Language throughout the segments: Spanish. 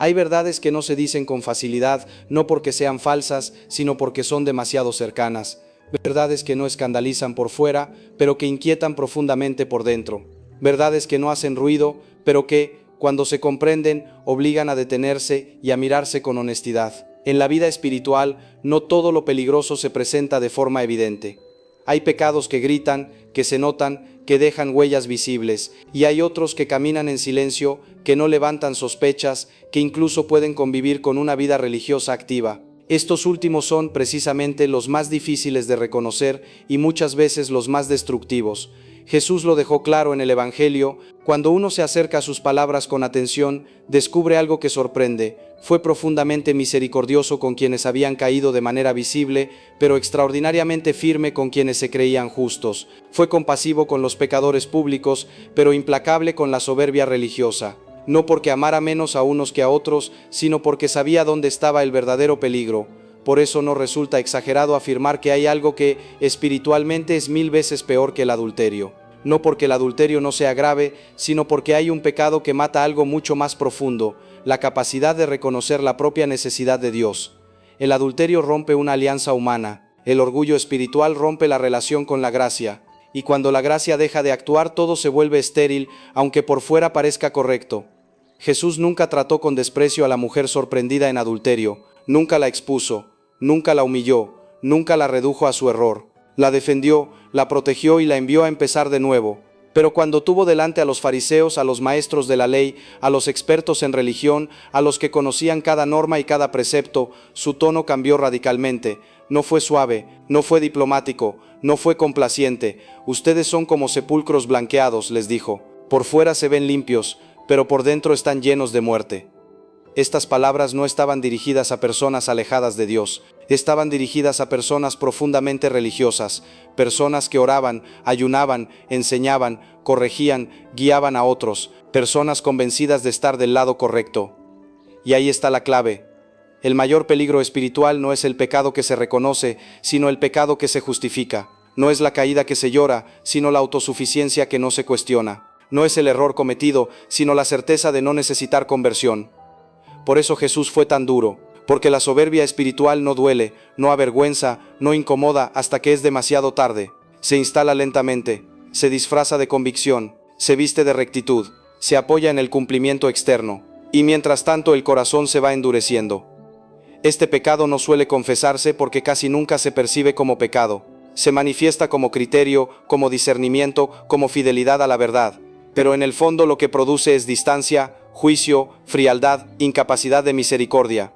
Hay verdades que no se dicen con facilidad, no porque sean falsas, sino porque son demasiado cercanas. Verdades que no escandalizan por fuera, pero que inquietan profundamente por dentro. Verdades que no hacen ruido, pero que, cuando se comprenden, obligan a detenerse y a mirarse con honestidad. En la vida espiritual, no todo lo peligroso se presenta de forma evidente. Hay pecados que gritan, que se notan, que dejan huellas visibles, y hay otros que caminan en silencio, que no levantan sospechas, que incluso pueden convivir con una vida religiosa activa. Estos últimos son precisamente los más difíciles de reconocer y muchas veces los más destructivos. Jesús lo dejó claro en el Evangelio: cuando uno se acerca a sus palabras con atención, descubre algo que sorprende. Fue profundamente misericordioso con quienes habían caído de manera visible, pero extraordinariamente firme con quienes se creían justos. Fue compasivo con los pecadores públicos, pero implacable con la soberbia religiosa. No porque amara menos a unos que a otros, sino porque sabía dónde estaba el verdadero peligro. Por eso no resulta exagerado afirmar que hay algo que, espiritualmente, es 1000 veces peor que el adulterio. No porque el adulterio no sea grave, sino porque hay un pecado que mata algo mucho más profundo: la capacidad de reconocer la propia necesidad de Dios. El adulterio rompe una alianza humana, el orgullo espiritual rompe la relación con la gracia, y cuando la gracia deja de actuar, todo se vuelve estéril, aunque por fuera parezca correcto. Jesús nunca trató con desprecio a la mujer sorprendida en adulterio, nunca la expuso, nunca la humilló, nunca la redujo a su error. La defendió, la protegió y la envió a empezar de nuevo. Pero cuando tuvo delante a los fariseos, a los maestros de la ley, a los expertos en religión, a los que conocían cada norma y cada precepto, su tono cambió radicalmente. No fue suave, no fue diplomático, no fue complaciente. Ustedes son como sepulcros blanqueados, les dijo. Por fuera se ven limpios, pero por dentro están llenos de muerte. Estas palabras no estaban dirigidas a personas alejadas de Dios, estaban dirigidas a personas profundamente religiosas, personas que oraban, ayunaban, enseñaban, corregían, guiaban a otros, personas convencidas de estar del lado correcto. Y ahí está la clave. El mayor peligro espiritual no es el pecado que se reconoce, sino el pecado que se justifica. No es la caída que se llora, sino la autosuficiencia que no se cuestiona. No es el error cometido, sino la certeza de no necesitar conversión. Por eso Jesús fue tan duro, porque la soberbia espiritual no duele, no avergüenza, no incomoda hasta que es demasiado tarde. Se instala lentamente, se disfraza de convicción, se viste de rectitud, se apoya en el cumplimiento externo, y mientras tanto el corazón se va endureciendo. Este pecado no suele confesarse porque casi nunca se percibe como pecado. Se manifiesta como criterio, como discernimiento, como fidelidad a la verdad. Pero en el fondo lo que produce es distancia, juicio, frialdad, incapacidad de misericordia.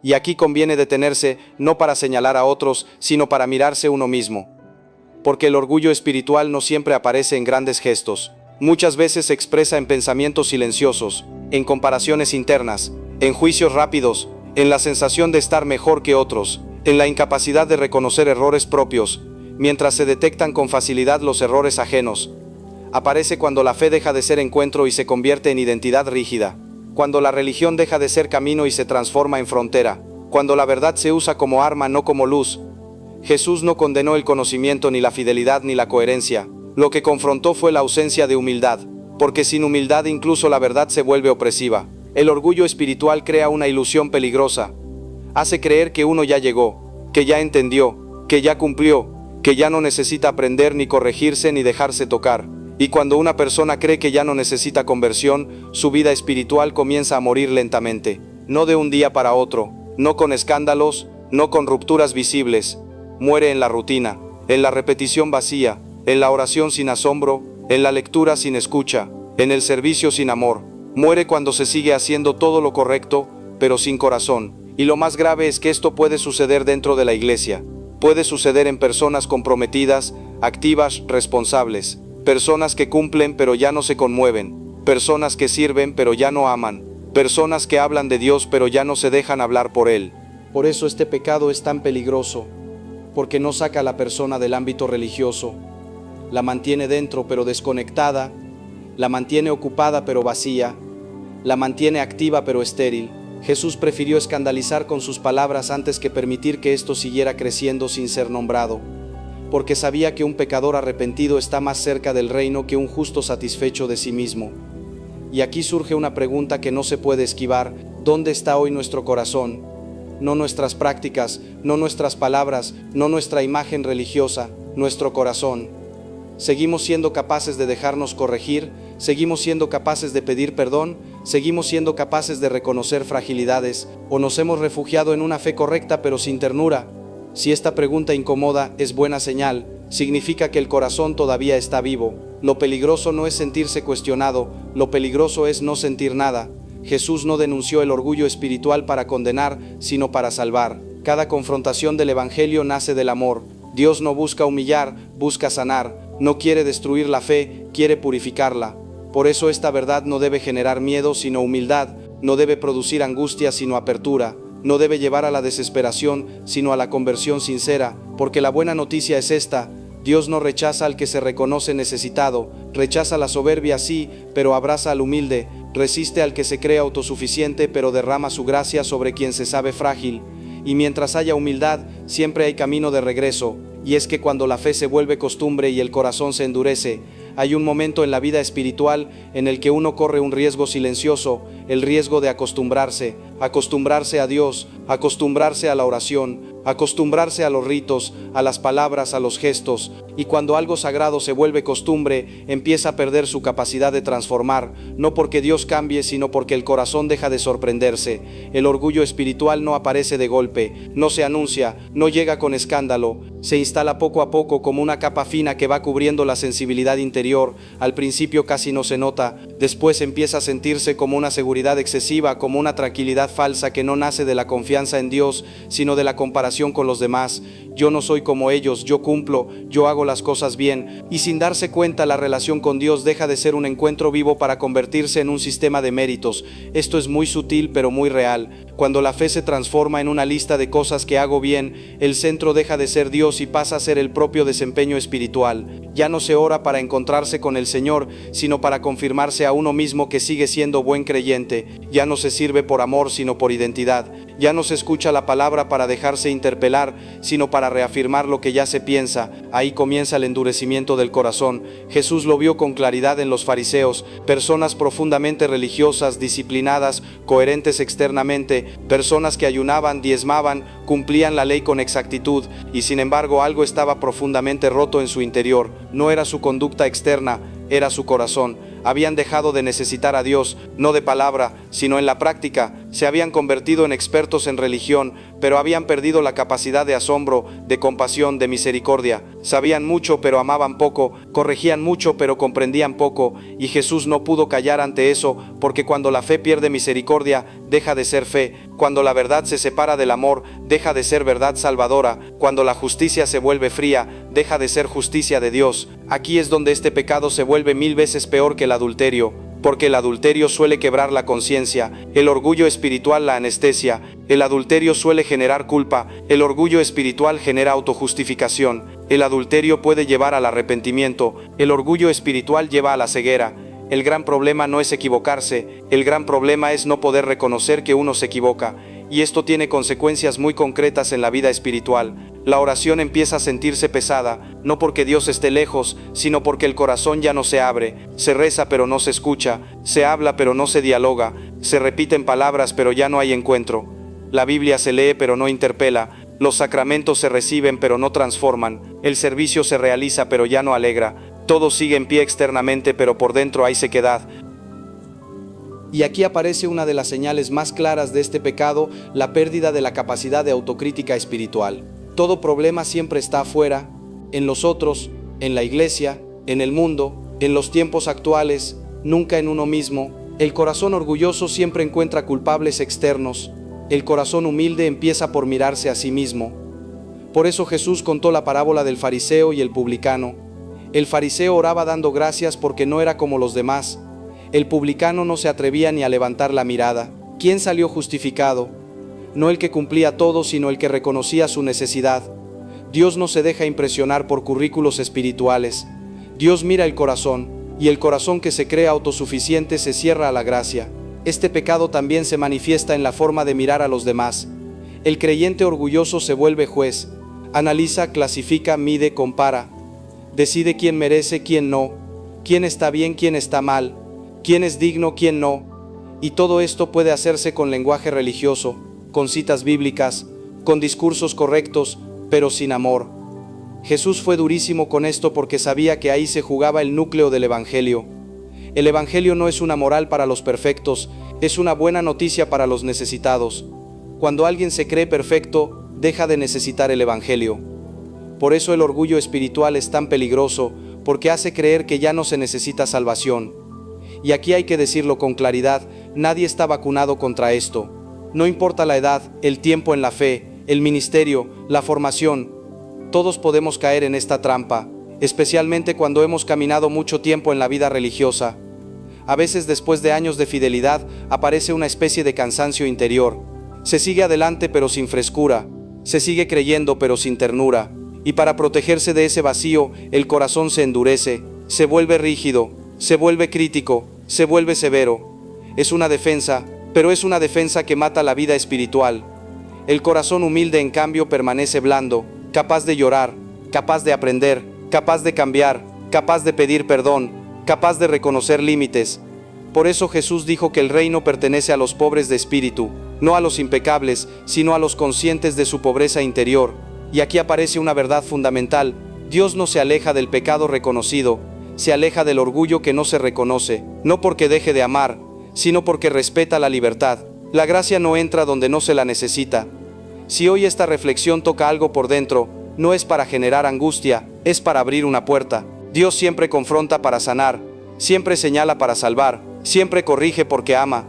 Y aquí conviene detenerse, no para señalar a otros, sino para mirarse uno mismo. Porque el orgullo espiritual no siempre aparece en grandes gestos. Muchas veces se expresa en pensamientos silenciosos, en comparaciones internas, en juicios rápidos, en la sensación de estar mejor que otros, en la incapacidad de reconocer errores propios, mientras se detectan con facilidad los errores ajenos. Aparece cuando la fe deja de ser encuentro y se convierte en identidad rígida, cuando la religión deja de ser camino y se transforma en frontera, cuando la verdad se usa como arma, no como luz. Jesús no condenó el conocimiento, ni la fidelidad, ni la coherencia. Lo que confrontó fue la ausencia de humildad, porque sin humildad incluso la verdad se vuelve opresiva. El orgullo espiritual crea una ilusión peligrosa. Hace creer que uno ya llegó, que ya entendió, que ya cumplió, que ya no necesita aprender ni corregirse ni dejarse tocar. Y cuando una persona cree que ya no necesita conversión, su vida espiritual comienza a morir lentamente. No de un día para otro, no con escándalos, no con rupturas visibles. Muere en la rutina, en la repetición vacía, en la oración sin asombro, en la lectura sin escucha, en el servicio sin amor. Muere cuando se sigue haciendo todo lo correcto, pero sin corazón. Y lo más grave es que esto puede suceder dentro de la iglesia. Puede suceder en personas comprometidas, activas, responsables. Personas que cumplen pero ya no se conmueven, personas que sirven pero ya no aman, personas que hablan de Dios pero ya no se dejan hablar por Él. Por eso este pecado es tan peligroso, porque no saca a la persona del ámbito religioso, la mantiene dentro pero desconectada, la mantiene ocupada pero vacía, la mantiene activa pero estéril. Jesús prefirió escandalizar con sus palabras antes que permitir que esto siguiera creciendo sin ser nombrado, porque sabía que un pecador arrepentido está más cerca del reino que un justo satisfecho de sí mismo. Y aquí surge una pregunta que no se puede esquivar: ¿Dónde está hoy nuestro corazón? No nuestras prácticas, no nuestras palabras, no nuestra imagen religiosa, nuestro corazón. ¿Seguimos siendo capaces de dejarnos corregir? ¿Seguimos siendo capaces de pedir perdón? ¿Seguimos siendo capaces de reconocer fragilidades? ¿O nos hemos refugiado en una fe correcta pero sin ternura? Si esta pregunta incomoda, es buena señal. Significa que el corazón todavía está vivo. Lo peligroso no es sentirse cuestionado, lo peligroso es no sentir nada. Jesús no denunció el orgullo espiritual para condenar, sino para salvar. Cada confrontación del Evangelio nace del amor. Dios no busca humillar, busca sanar. No quiere destruir la fe, quiere purificarla. Por eso esta verdad no debe generar miedo, sino humildad. No debe producir angustia, sino apertura. No debe llevar a la desesperación, sino a la conversión sincera. Porque la buena noticia es esta: Dios no rechaza al que se reconoce necesitado, rechaza la soberbia sí, pero abraza al humilde, resiste al que se cree autosuficiente, pero derrama su gracia sobre quien se sabe frágil. Y mientras haya humildad, siempre hay camino de regreso. Y es que cuando la fe se vuelve costumbre y el corazón se endurece, hay un momento en la vida espiritual en el que uno corre un riesgo silencioso, el riesgo de acostumbrarse a Dios, acostumbrarse a la oración, acostumbrarse a los ritos, a las palabras, a los gestos. Y cuando algo sagrado se vuelve costumbre, empieza a perder su capacidad de transformar, no porque Dios cambie, sino porque el corazón deja de sorprenderse. El orgullo espiritual no aparece de golpe, no se anuncia, no llega con escándalo, se instala poco a poco como una capa fina que va cubriendo la sensibilidad interior. Al principio casi no se nota, después empieza a sentirse como una seguridad excesiva, como una tranquilidad falsa que no nace de la confianza en Dios, sino de la comparación con los demás. Yo no soy como ellos, yo cumplo, yo hago las cosas bien. Y sin darse cuenta, la relación con Dios deja de ser un encuentro vivo para convertirse en un sistema de méritos. Esto es muy sutil pero muy real. Cuando la fe se transforma en una lista de cosas que hago bien, el centro deja de ser Dios y pasa a ser el propio desempeño espiritual. Ya no se ora para encontrarse con el Señor, sino para confirmarse a uno mismo que sigue siendo buen creyente. Ya no se sirve por amor, sino por identidad. Ya no se escucha la palabra para dejarse interpelar, sino para reafirmar lo que ya se piensa. Ahí comienza el endurecimiento del corazón. Jesús lo vio con claridad en los fariseos, personas profundamente religiosas, disciplinadas, coherentes externamente, personas que ayunaban, diezmaban, cumplían la ley con exactitud, y sin embargo algo estaba profundamente roto en su interior. No era su conducta externa, era su corazón. Habían dejado de necesitar a Dios, no de palabra, sino en la práctica. Se habían convertido en expertos en religión, pero habían perdido la capacidad de asombro, de compasión, de misericordia. Sabían mucho, pero amaban poco, corregían mucho, pero comprendían poco, y Jesús no pudo callar ante eso, porque cuando la fe pierde misericordia, deja de ser fe. Cuando la verdad se separa del amor, deja de ser verdad salvadora. Cuando la justicia se vuelve fría, deja de ser justicia de Dios. Aquí es donde este pecado se vuelve 1000 veces peor que el adulterio, porque el adulterio suele quebrar la conciencia, el orgullo espiritual la anestesia, el adulterio suele generar culpa, el orgullo espiritual genera autojustificación, el adulterio puede llevar al arrepentimiento, el orgullo espiritual lleva a la ceguera. El gran problema no es equivocarse, el gran problema es no poder reconocer que uno se equivoca, y esto tiene consecuencias muy concretas en la vida espiritual. La oración empieza a sentirse pesada, no porque Dios esté lejos, sino porque el corazón ya no se abre. Se reza pero no se escucha, se habla pero no se dialoga, se repiten palabras pero ya no hay encuentro. La Biblia se lee pero no interpela, los sacramentos se reciben pero no transforman, el servicio se realiza pero ya no alegra, todo sigue en pie externamente pero por dentro hay sequedad. Y aquí aparece una de las señales más claras de este pecado, la pérdida de la capacidad de autocrítica espiritual. Todo problema siempre está afuera, en los otros, en la iglesia, en el mundo, en los tiempos actuales, nunca en uno mismo. El corazón orgulloso siempre encuentra culpables externos. El corazón humilde empieza por mirarse a sí mismo. Por eso Jesús contó la parábola del fariseo y el publicano. El fariseo oraba dando gracias porque no era como los demás. El publicano no se atrevía ni a levantar la mirada. ¿Quién salió justificado? No el que cumplía todo, sino el que reconocía su necesidad. Dios no se deja impresionar por currículos espirituales. Dios mira el corazón, y el corazón que se cree autosuficiente se cierra a la gracia. Este pecado también se manifiesta en la forma de mirar a los demás. El creyente orgulloso se vuelve juez. Analiza, clasifica, mide, compara. Decide quién merece, quién no. Quién está bien, quién está mal. Quién es digno, quién no. Y todo esto puede hacerse con lenguaje religioso, con citas bíblicas, con discursos correctos, pero sin amor. Jesús fue durísimo con esto porque sabía que ahí se jugaba el núcleo del Evangelio. El Evangelio no es una moral para los perfectos, es una buena noticia para los necesitados. Cuando alguien se cree perfecto, deja de necesitar el Evangelio. Por eso el orgullo espiritual es tan peligroso, porque hace creer que ya no se necesita salvación. Y aquí hay que decirlo con claridad, nadie está vacunado contra esto. No importa la edad, el tiempo en la fe, el ministerio, la formación, todos podemos caer en esta trampa, especialmente cuando hemos caminado mucho tiempo en la vida religiosa. A veces después de años de fidelidad aparece una especie de cansancio interior. Se sigue adelante pero sin frescura, se sigue creyendo pero sin ternura, y para protegerse de ese vacío, el corazón se endurece, se vuelve rígido, se vuelve crítico, se vuelve severo. Es una defensa, pero es una defensa que mata la vida espiritual. El corazón humilde, en cambio, permanece blando, capaz de llorar, capaz de aprender, capaz de cambiar, capaz de pedir perdón, capaz de reconocer límites. Por eso Jesús dijo que el reino pertenece a los pobres de espíritu, no a los impecables, sino a los conscientes de su pobreza interior. Y aquí aparece una verdad fundamental: Dios no se aleja del pecado reconocido, se aleja del orgullo que no se reconoce, no porque deje de amar, sino porque respeta la libertad. La gracia no entra donde no se la necesita. Si hoy esta reflexión toca algo por dentro, no es para generar angustia, es para abrir una puerta. Dios siempre confronta para sanar, siempre señala para salvar, siempre corrige porque ama.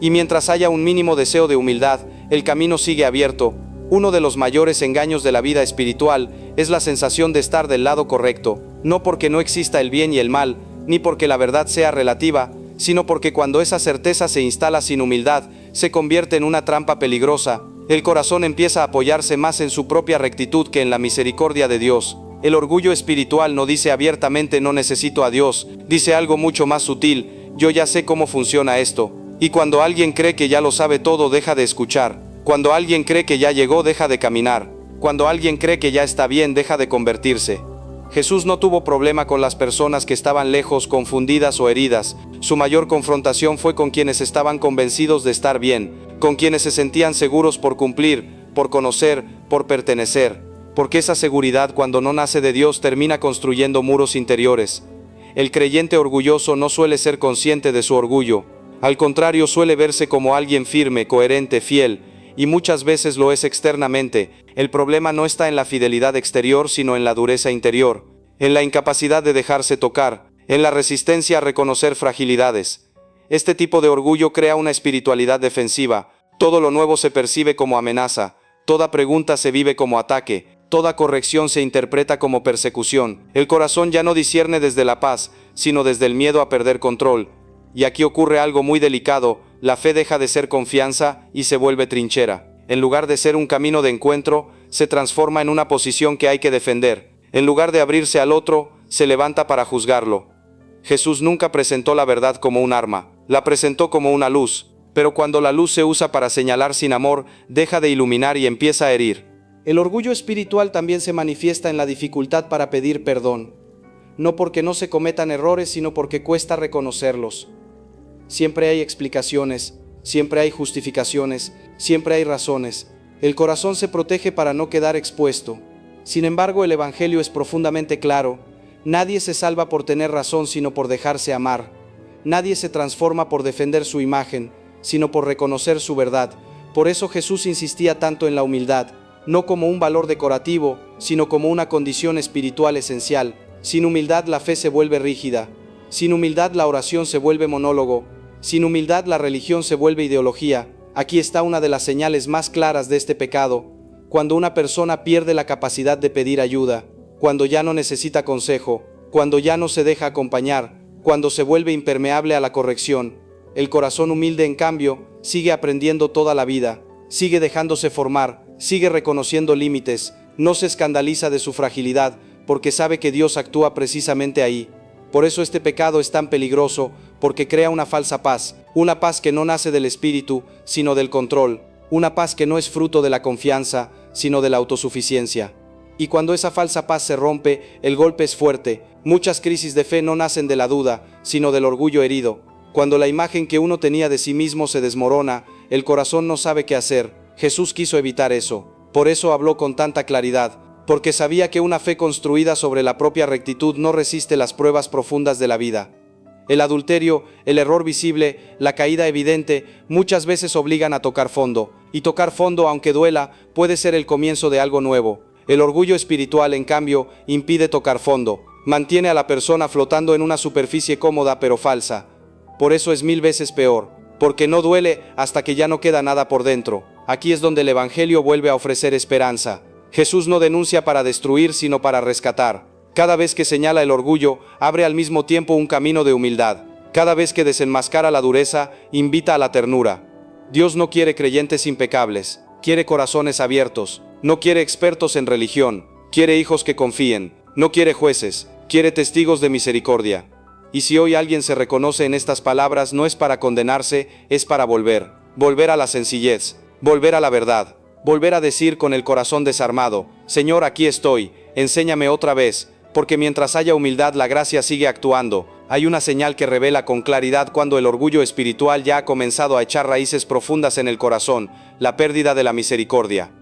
Y mientras haya un mínimo deseo de humildad, el camino sigue abierto. Uno de los mayores engaños de la vida espiritual es la sensación de estar del lado correcto, no porque no exista el bien y el mal, ni porque la verdad sea relativa, sino porque cuando esa certeza se instala sin humildad, se convierte en una trampa peligrosa. El corazón empieza a apoyarse más en su propia rectitud que en la misericordia de Dios. El orgullo espiritual no dice abiertamente no necesito a Dios, dice algo mucho más sutil: yo ya sé cómo funciona esto. Y cuando alguien cree que ya lo sabe todo, deja de escuchar. Cuando alguien cree que ya llegó, deja de caminar. Cuando alguien cree que ya está bien, deja de convertirse. Jesús no tuvo problema con las personas que estaban lejos, confundidas o heridas. Su mayor confrontación fue con quienes estaban convencidos de estar bien, con quienes se sentían seguros por cumplir, por conocer, por pertenecer. Porque esa seguridad, cuando no nace de Dios, termina construyendo muros interiores. El creyente orgulloso no suele ser consciente de su orgullo. Al contrario, suele verse como alguien firme, coherente, fiel, y muchas veces lo es externamente. El problema no está en la fidelidad exterior, sino en la dureza interior, en la incapacidad de dejarse tocar, en la resistencia a reconocer fragilidades. Este tipo de orgullo crea una espiritualidad defensiva. Todo lo nuevo se percibe como amenaza, toda pregunta se vive como ataque, toda corrección se interpreta como persecución. El corazón ya no discierne desde la paz, sino desde el miedo a perder control. Y aquí ocurre algo muy delicado: la fe deja de ser confianza y se vuelve trinchera. En lugar de ser un camino de encuentro, se transforma en una posición que hay que defender. En lugar de abrirse al otro, se levanta para juzgarlo. Jesús nunca presentó la verdad como un arma, la presentó como una luz. Pero cuando la luz se usa para señalar sin amor, deja de iluminar y empieza a herir. El orgullo espiritual también se manifiesta en la dificultad para pedir perdón. No porque no se cometan errores, sino porque cuesta reconocerlos. Siempre hay explicaciones, siempre hay justificaciones, siempre hay razones. El corazón se protege para no quedar expuesto. Sin embargo, el Evangelio es profundamente claro: nadie se salva por tener razón, sino por dejarse amar. Nadie se transforma por defender su imagen, sino por reconocer su verdad. Por eso Jesús insistía tanto en la humildad, no como un valor decorativo, sino como una condición espiritual esencial. Sin humildad la fe se vuelve rígida. Sin humildad la oración se vuelve monólogo. Sin humildad la religión se vuelve ideología. Aquí está una de las señales más claras de este pecado: cuando una persona pierde la capacidad de pedir ayuda, cuando ya no necesita consejo, cuando ya no se deja acompañar, cuando se vuelve impermeable a la corrección. El corazón humilde, en cambio, sigue aprendiendo toda la vida, sigue dejándose formar, sigue reconociendo límites, no se escandaliza de su fragilidad, porque sabe que Dios actúa precisamente ahí. Por eso este pecado es tan peligroso, porque crea una falsa paz, una paz que no nace del espíritu, sino del control, una paz que no es fruto de la confianza, sino de la autosuficiencia. Y cuando esa falsa paz se rompe, el golpe es fuerte. Muchas crisis de fe no nacen de la duda, sino del orgullo herido. Cuando la imagen que uno tenía de sí mismo se desmorona, el corazón no sabe qué hacer. Jesús quiso evitar eso. Por eso habló con tanta claridad, porque sabía que una fe construida sobre la propia rectitud no resiste las pruebas profundas de la vida. El adulterio, el error visible, la caída evidente, muchas veces obligan a tocar fondo, y tocar fondo, aunque duela, puede ser el comienzo de algo nuevo. El orgullo espiritual, en cambio, impide tocar fondo, mantiene a la persona flotando en una superficie cómoda pero falsa. Por eso es 1000 veces peor, porque no duele hasta que ya no queda nada por dentro. Aquí es donde el Evangelio vuelve a ofrecer esperanza. Jesús no denuncia para destruir, sino para rescatar. Cada vez que señala el orgullo, abre al mismo tiempo un camino de humildad. Cada vez que desenmascara la dureza, invita a la ternura. Dios no quiere creyentes impecables, quiere corazones abiertos, no quiere expertos en religión, quiere hijos que confíen, no quiere jueces, quiere testigos de misericordia. Y si hoy alguien se reconoce en estas palabras, no es para condenarse, es para volver a la sencillez, volver a la verdad, volver a decir con el corazón desarmado: Señor, aquí estoy, enséñame otra vez, porque mientras haya humildad la gracia sigue actuando. Hay una señal que revela con claridad cuando el orgullo espiritual ya ha comenzado a echar raíces profundas en el corazón: la pérdida de la misericordia.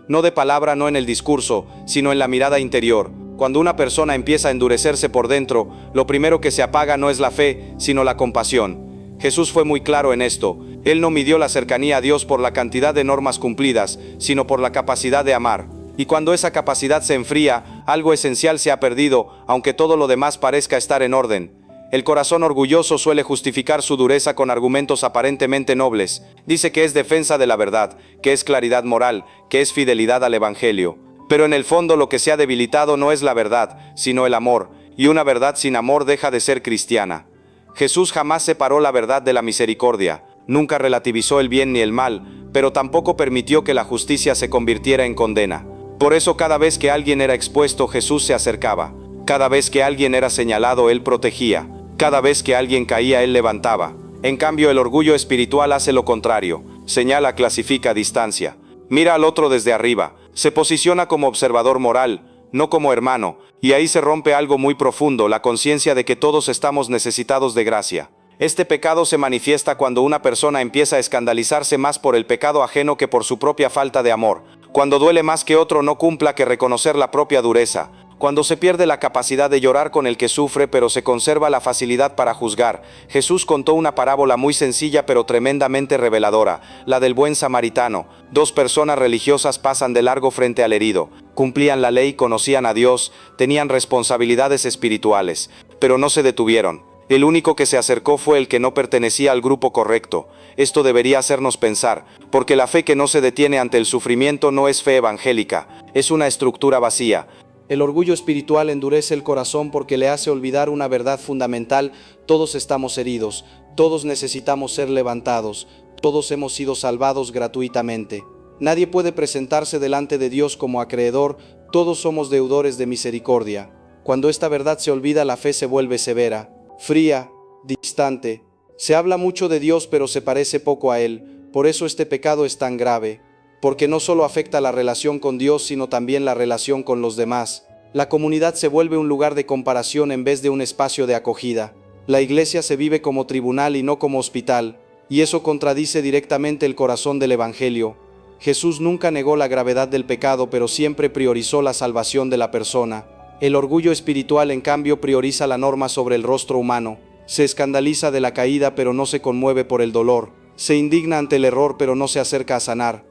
No de palabra, no en el discurso, sino en la mirada interior. Cuando una persona empieza a endurecerse por dentro, lo primero que se apaga no es la fe, sino la compasión. Jesús fue muy claro en esto. Él no midió la cercanía a Dios por la cantidad de normas cumplidas, sino por la capacidad de amar. Y cuando esa capacidad se enfría, algo esencial se ha perdido, aunque todo lo demás parezca estar en orden. El corazón orgulloso suele justificar su dureza con argumentos aparentemente nobles. Dice que es defensa de la verdad, que es claridad moral, que es fidelidad al Evangelio. Pero en el fondo lo que se ha debilitado no es la verdad, sino el amor, y una verdad sin amor deja de ser cristiana. Jesús jamás separó la verdad de la misericordia, nunca relativizó el bien ni el mal, pero tampoco permitió que la justicia se convirtiera en condena. Por eso cada vez que alguien era expuesto, Jesús se acercaba. Cada vez que alguien era señalado, Él protegía. Cada vez que alguien caía, Él levantaba. En cambio, el orgullo espiritual hace lo contrario. Señala, clasifica, distancia. Mira al otro desde arriba. Se posiciona como observador moral, no como hermano, y ahí se rompe algo muy profundo, la conciencia de que todos estamos necesitados de gracia. Este pecado se manifiesta cuando una persona empieza a escandalizarse más por el pecado ajeno que por su propia falta de amor, cuando duele más que otro no cumpla que reconocer la propia dureza, cuando se pierde la capacidad de llorar con el que sufre pero se conserva la facilidad para juzgar. Jesús contó una parábola muy sencilla pero tremendamente reveladora, la del buen samaritano. 2 personas religiosas pasan de largo frente al herido. Cumplían la ley, conocían a Dios, tenían responsabilidades espirituales, pero no se detuvieron. El único que se acercó fue el que no pertenecía al grupo correcto. Esto debería hacernos pensar, porque la fe que no se detiene ante el sufrimiento no es fe evangélica, es una estructura vacía. El orgullo espiritual endurece el corazón porque le hace olvidar una verdad fundamental: todos estamos heridos, todos necesitamos ser levantados, todos hemos sido salvados gratuitamente. Nadie puede presentarse delante de Dios como acreedor, todos somos deudores de misericordia. Cuando esta verdad se olvida, la fe se vuelve severa, fría, distante. Se habla mucho de Dios pero se parece poco a Él. Por eso este pecado es tan grave, porque no solo afecta la relación con Dios, sino también la relación con los demás. La comunidad se vuelve un lugar de comparación en vez de un espacio de acogida. La iglesia se vive como tribunal y no como hospital, y eso contradice directamente el corazón del Evangelio. Jesús nunca negó la gravedad del pecado, pero siempre priorizó la salvación de la persona. El orgullo espiritual, en cambio, prioriza la norma sobre el rostro humano. Se escandaliza de la caída, pero no se conmueve por el dolor. Se indigna ante el error, pero no se acerca a sanar.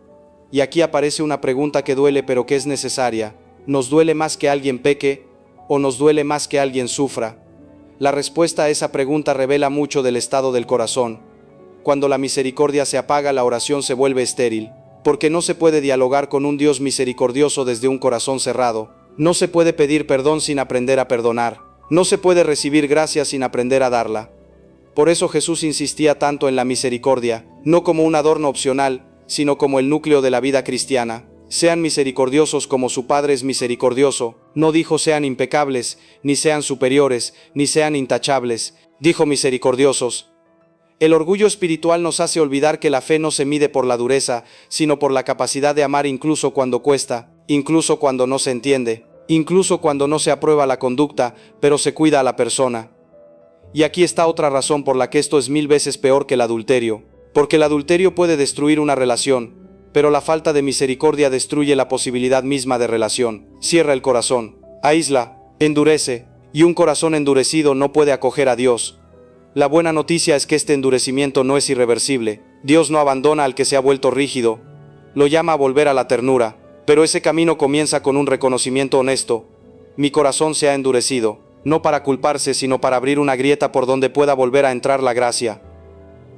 Y aquí aparece una pregunta que duele, pero que es necesaria. ¿Nos duele más que alguien peque, o nos duele más que alguien sufra? La respuesta a esa pregunta revela mucho del estado del corazón. Cuando la misericordia se apaga, la oración se vuelve estéril, porque no se puede dialogar con un Dios misericordioso desde un corazón cerrado. No se puede pedir perdón sin aprender a perdonar. No se puede recibir gracia sin aprender a darla. Por eso Jesús insistía tanto en la misericordia, no como un adorno opcional, sino como el núcleo de la vida cristiana. Sean misericordiosos como su Padre es misericordioso. No dijo sean impecables, ni sean superiores, ni sean intachables. Dijo misericordiosos. El orgullo espiritual nos hace olvidar que la fe no se mide por la dureza, sino por la capacidad de amar incluso cuando cuesta, incluso cuando no se entiende, incluso cuando no se aprueba la conducta, pero se cuida a la persona. Y aquí está otra razón por la que esto es 1000 veces peor que el adulterio. Porque el adulterio puede destruir una relación, pero la falta de misericordia destruye la posibilidad misma de relación. Cierra el corazón, aísla, endurece, y un corazón endurecido no puede acoger a Dios. La buena noticia es que este endurecimiento no es irreversible. Dios no abandona al que se ha vuelto rígido, lo llama a volver a la ternura, pero ese camino comienza con un reconocimiento honesto. Mi corazón se ha endurecido, no para culparse, sino para abrir una grieta por donde pueda volver a entrar la gracia.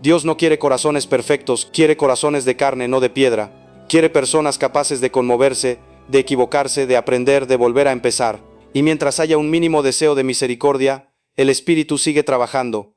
Dios no quiere corazones perfectos, quiere corazones de carne, no de piedra. Quiere personas capaces de conmoverse, de equivocarse, de aprender, de volver a empezar. Y mientras haya un mínimo deseo de misericordia, el Espíritu sigue trabajando.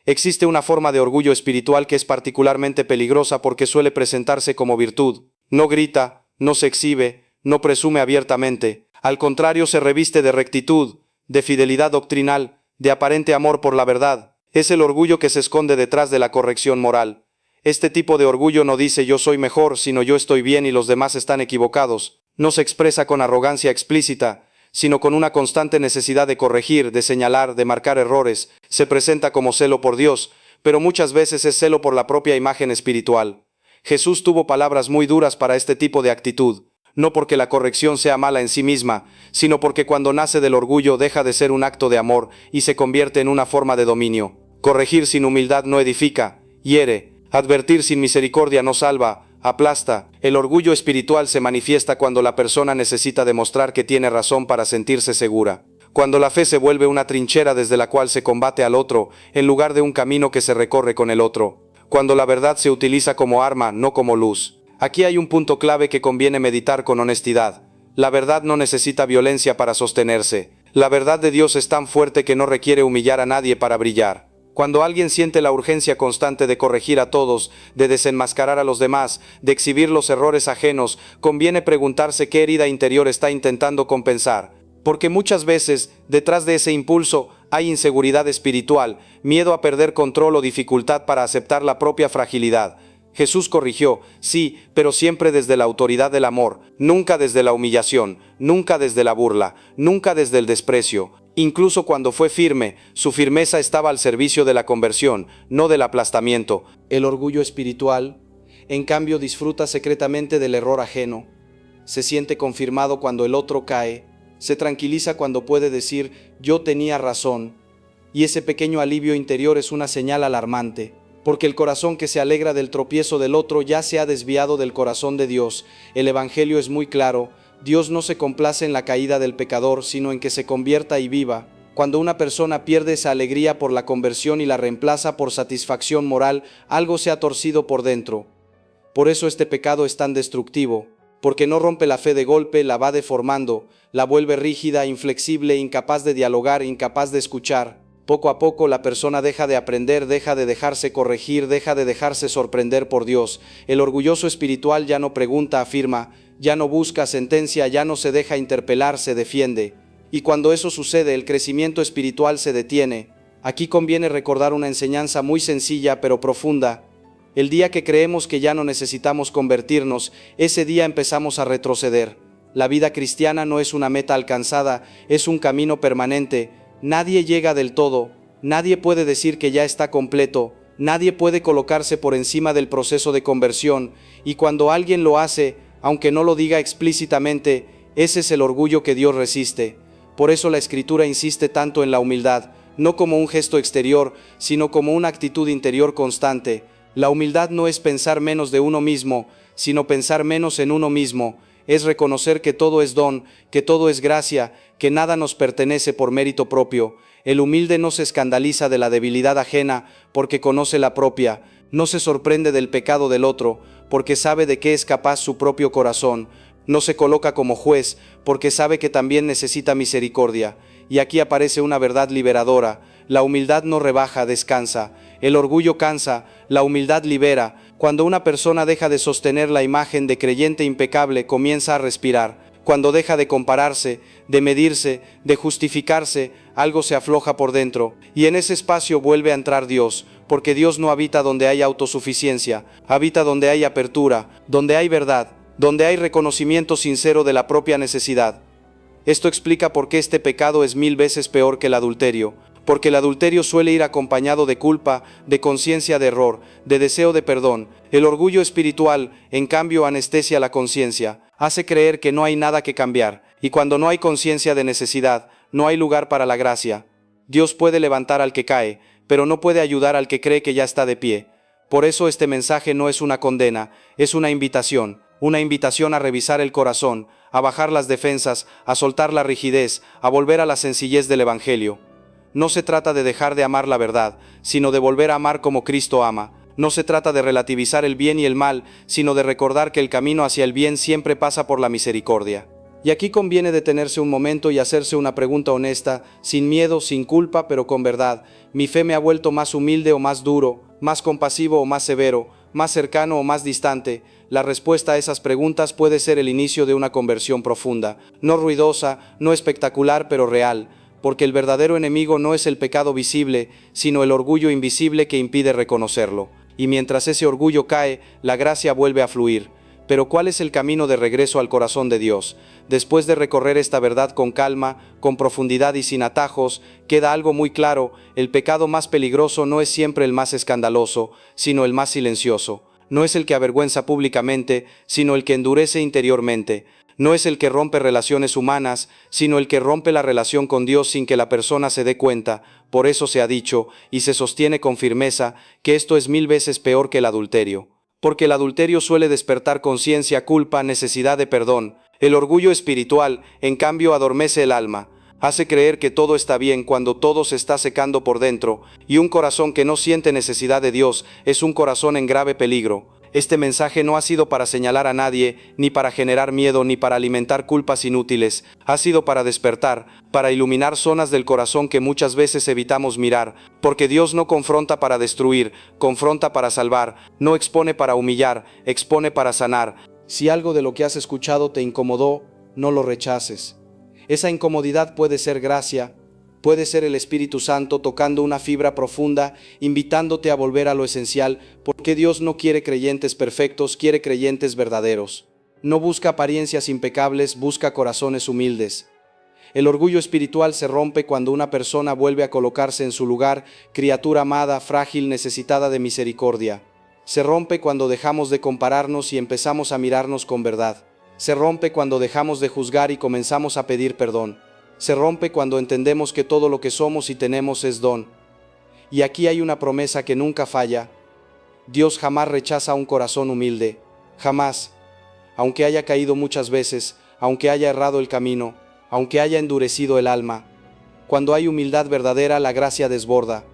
Existe una forma de orgullo espiritual que es particularmente peligrosa porque suele presentarse como virtud. No grita, no se exhibe, no presume abiertamente. Al contrario, se reviste de rectitud, de fidelidad doctrinal, de aparente amor por la verdad. Es el orgullo que se esconde detrás de la corrección moral. Este tipo de orgullo no dice yo soy mejor, sino yo estoy bien y los demás están equivocados. No se expresa con arrogancia explícita, sino con una constante necesidad de corregir, de señalar, de marcar errores. Se presenta como celo por Dios, pero muchas veces es celo por la propia imagen espiritual. Jesús tuvo palabras muy duras para este tipo de actitud, no porque la corrección sea mala en sí misma, sino porque cuando nace del orgullo deja de ser un acto de amor y se convierte en una forma de dominio. Corregir sin humildad no edifica, hiere. Advertir sin misericordia no salva, aplasta. El orgullo espiritual se manifiesta cuando la persona necesita demostrar que tiene razón para sentirse segura. Cuando la fe se vuelve una trinchera desde la cual se combate al otro, en lugar de un camino que se recorre con el otro. Cuando la verdad se utiliza como arma, no como luz. Aquí hay un punto clave que conviene meditar con honestidad. La verdad no necesita violencia para sostenerse. La verdad de Dios es tan fuerte que no requiere humillar a nadie para brillar. Cuando alguien siente la urgencia constante de corregir a todos, de desenmascarar a los demás, de exhibir los errores ajenos, conviene preguntarse qué herida interior está intentando compensar. Porque muchas veces, detrás de ese impulso, hay inseguridad espiritual, miedo a perder control o dificultad para aceptar la propia fragilidad. Jesús corrigió, sí, pero siempre desde la autoridad del amor, nunca desde la humillación, nunca desde la burla, nunca desde el desprecio. Incluso cuando fue firme, su firmeza estaba al servicio de la conversión, no del aplastamiento. El orgullo espiritual, en cambio, disfruta secretamente del error ajeno. Se siente confirmado cuando el otro cae, se tranquiliza cuando puede decir, yo tenía razón. Y ese pequeño alivio interior es una señal alarmante, porque el corazón que se alegra del tropiezo del otro ya se ha desviado del corazón de Dios. El Evangelio es muy claro. Dios no se complace en la caída del pecador, sino en que se convierta y viva. Cuando una persona pierde esa alegría por la conversión y la reemplaza por satisfacción moral, algo se ha torcido por dentro. Por eso este pecado es tan destructivo, porque no rompe la fe de golpe, la va deformando, la vuelve rígida, inflexible, incapaz de dialogar, incapaz de escuchar. Poco a poco la persona deja de aprender, deja de dejarse corregir, deja de dejarse sorprender por Dios. El orgulloso espiritual ya no pregunta, afirma, ya no busca, sentencia, ya no se deja interpelar, se defiende. Y cuando eso sucede, el crecimiento espiritual se detiene. Aquí conviene recordar una enseñanza muy sencilla pero profunda. El día que creemos que ya no necesitamos convertirnos, ese día empezamos a retroceder. La vida cristiana no es una meta alcanzada, es un camino permanente. Nadie llega del todo, nadie puede decir que ya está completo, nadie puede colocarse por encima del proceso de conversión, y cuando alguien lo hace, aunque no lo diga explícitamente, ese es el orgullo que Dios resiste. Por eso la Escritura insiste tanto en la humildad, no como un gesto exterior, sino como una actitud interior constante. La humildad no es pensar menos de uno mismo, sino pensar menos en uno mismo. Es reconocer que todo es don, que todo es gracia, que nada nos pertenece por mérito propio. El humilde no se escandaliza de la debilidad ajena, porque conoce la propia. No se sorprende del pecado del otro, porque sabe de qué es capaz su propio corazón. No se coloca como juez, porque sabe que también necesita misericordia. Y aquí aparece una verdad liberadora. La humildad no rebaja, descansa. El orgullo cansa, la humildad libera. Cuando una persona deja de sostener la imagen de creyente impecable, comienza a respirar. Cuando deja de compararse, de medirse, de justificarse, algo se afloja por dentro. Y en ese espacio vuelve a entrar Dios, porque Dios no habita donde hay autosuficiencia, habita donde hay apertura, donde hay verdad, donde hay reconocimiento sincero de la propia necesidad. Esto explica por qué este pecado es 1000 veces peor que el adulterio, porque el adulterio suele ir acompañado de culpa, de conciencia de error, de deseo de perdón. El orgullo espiritual, en cambio, anestesia la conciencia, hace creer que no hay nada que cambiar, y cuando no hay conciencia de necesidad, no hay lugar para la gracia. Dios puede levantar al que cae, pero no puede ayudar al que cree que ya está de pie. Por eso este mensaje no es una condena, es una invitación a revisar el corazón, a bajar las defensas, a soltar la rigidez, a volver a la sencillez del Evangelio. No se trata de dejar de amar la verdad, sino de volver a amar como Cristo ama. No se trata de relativizar el bien y el mal, sino de recordar que el camino hacia el bien siempre pasa por la misericordia. Y aquí conviene detenerse un momento y hacerse una pregunta honesta, sin miedo, sin culpa, pero con verdad. ¿Mi fe me ha vuelto más humilde o más duro, más compasivo o más severo, más cercano o más distante? La respuesta a esas preguntas puede ser el inicio de una conversión profunda, no ruidosa, no espectacular, pero real, porque el verdadero enemigo no es el pecado visible, sino el orgullo invisible que impide reconocerlo. Y mientras ese orgullo cae, la gracia vuelve a fluir. Pero ¿cuál es el camino de regreso al corazón de Dios? Después de recorrer esta verdad con calma, con profundidad y sin atajos, queda algo muy claro: el pecado más peligroso no es siempre el más escandaloso, sino el más silencioso. No es el que avergüenza públicamente, sino el que endurece interiormente. No es el que rompe relaciones humanas, sino el que rompe la relación con Dios sin que la persona se dé cuenta. Por eso se ha dicho, y se sostiene con firmeza, que esto es 1000 veces peor que el adulterio. Porque el adulterio suele despertar conciencia, culpa, necesidad de perdón. El orgullo espiritual, en cambio, adormece el alma. Hace creer que todo está bien cuando todo se está secando por dentro, y un corazón que no siente necesidad de Dios es un corazón en grave peligro. Este mensaje no ha sido para señalar a nadie, ni para generar miedo, ni para alimentar culpas inútiles. Ha sido para despertar, para iluminar zonas del corazón que muchas veces evitamos mirar, porque Dios no confronta para destruir, confronta para salvar, no expone para humillar, expone para sanar. Si algo de lo que has escuchado te incomodó, no lo rechaces. Esa incomodidad puede ser gracia, puede ser el Espíritu Santo tocando una fibra profunda, invitándote a volver a lo esencial, porque Dios no quiere creyentes perfectos, quiere creyentes verdaderos. No busca apariencias impecables, busca corazones humildes. El orgullo espiritual se rompe cuando una persona vuelve a colocarse en su lugar, criatura amada, frágil, necesitada de misericordia. Se rompe cuando dejamos de compararnos y empezamos a mirarnos con verdad. Se rompe cuando dejamos de juzgar y comenzamos a pedir perdón. Se rompe cuando entendemos que todo lo que somos y tenemos es don. Y aquí hay una promesa que nunca falla. Dios jamás rechaza un corazón humilde. Jamás. Aunque haya caído muchas veces, aunque haya errado el camino, aunque haya endurecido el alma. Cuando hay humildad verdadera, la gracia desborda.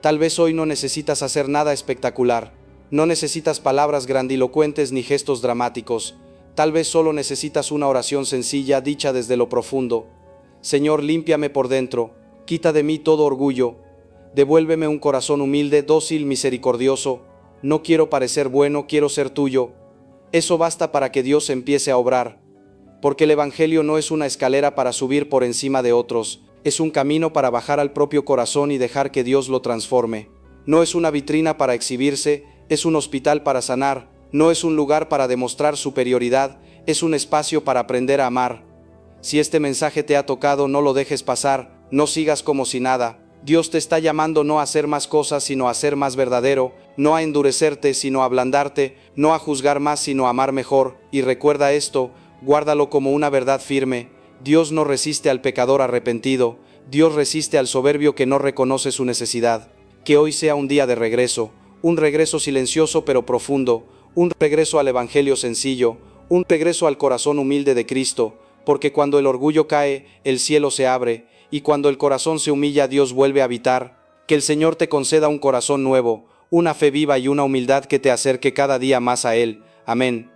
Tal vez hoy no necesitas hacer nada espectacular. No necesitas palabras grandilocuentes ni gestos dramáticos. Tal vez solo necesitas una oración sencilla, dicha desde lo profundo. Señor, límpiame por dentro, quita de mí todo orgullo, devuélveme un corazón humilde, dócil, misericordioso. No quiero parecer bueno, quiero ser tuyo. Eso basta para que Dios empiece a obrar, porque el Evangelio no es una escalera para subir por encima de otros, es un camino para bajar al propio corazón y dejar que Dios lo transforme. No es una vitrina para exhibirse, es un hospital para sanar, no es un lugar para demostrar superioridad, es un espacio para aprender a amar. Si este mensaje te ha tocado, no lo dejes pasar, no sigas como si nada. Dios te está llamando no a hacer más cosas, sino a ser más verdadero, no a endurecerte, sino a ablandarte, no a juzgar más, sino a amar mejor. Y recuerda esto, guárdalo como una verdad firme: Dios no resiste al pecador arrepentido, Dios resiste al soberbio que no reconoce su necesidad. Que hoy sea un día de regreso, un regreso silencioso pero profundo, un regreso al Evangelio sencillo, un regreso al corazón humilde de Cristo. Porque cuando el orgullo cae, el cielo se abre, y cuando el corazón se humilla, Dios vuelve a habitar. Que el Señor te conceda un corazón nuevo, una fe viva y una humildad que te acerque cada día más a Él. Amén.